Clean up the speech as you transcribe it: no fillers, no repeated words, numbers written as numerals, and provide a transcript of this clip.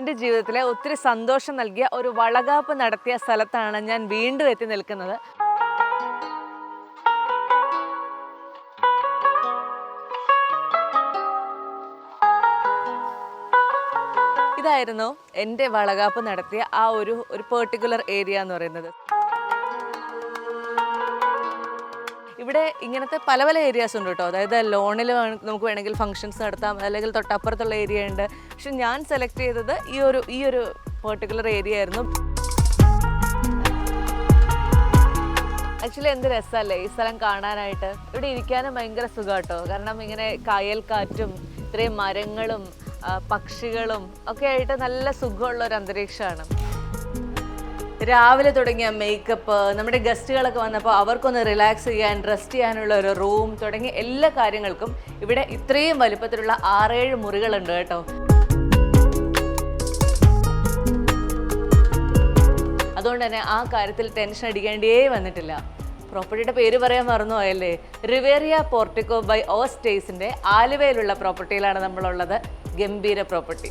എൻ്റെ ജീവിതത്തിലെ ഒത്തിരി സന്തോഷം നൽകിയ ഒരു വളകാപ്പ് നടത്തിയ സ്ഥലത്താണ് ഞാൻ വീണ്ടും എത്തി നിൽക്കുന്നത്. ഇതായിരുന്നു എൻ്റെ വളകാപ്പ് നടത്തിയ ആ ഒരു പെർട്ടിക്കുലർ ഏരിയ എന്ന് പറയുന്നത്. ഇവിടെ ഇങ്ങനത്തെ പല പല ഏരിയാസ് ഉണ്ട് കേട്ടോ. അതായത് ലോണിൽ നമുക്ക് വേണമെങ്കിൽ ഫങ്ഷൻസ് നടത്താം, അല്ലെങ്കിൽ തൊട്ടപ്പുറത്തുള്ള ഏരിയ ഉണ്ട്. പക്ഷെ ഞാൻ സെലക്ട് ചെയ്തത് ഈ ഒരു പെർട്ടിക്കുലർ ഏരിയ ആയിരുന്നു. ആക്ച്വലി എന്ത് രസമല്ലേ ഈ സ്ഥലം കാണാനായിട്ട്. ഇവിടെ ഇരിക്കാനും ഭയങ്കര സുഖം കേട്ടോ. കാരണം ഇങ്ങനെ കായൽ കാറ്റും ഇത്രയും മരങ്ങളും പക്ഷികളും ഒക്കെ ആയിട്ട് നല്ല സുഖമുള്ള ഒരു അന്തരീക്ഷമാണ്. രാവിലെ തുടങ്ങിയ മേക്കപ്പ്, നമ്മുടെ ഗസ്റ്റുകളൊക്കെ വന്നപ്പോൾ അവർക്കൊന്ന് റിലാക്സ് ചെയ്യാൻ, റെസ്റ്റ് ചെയ്യാനുള്ള ഒരു റൂം തുടങ്ങി എല്ലാ കാര്യങ്ങൾക്കും ഇവിടെ ഇത്രയും വലുപ്പത്തിലുള്ള 6-7 മുറികളുണ്ട് കേട്ടോ. അതുകൊണ്ട് തന്നെ ആ കാര്യത്തിൽ ടെൻഷൻ അടിക്കേണ്ടിയേ വന്നിട്ടില്ല. പ്രോപ്പർട്ടിയുടെ പേര് പറയാൻ മറന്നു പോയല്ലേ. റിവേറിയ പോർട്ടിക്കോ ബൈ ഓസ്റ്റേസിൻ്റെ ആലുവയിലുള്ള പ്രോപ്പർട്ടിയിലാണ് നമ്മളുള്ളത്. ഗംഭീര പ്രോപ്പർട്ടി.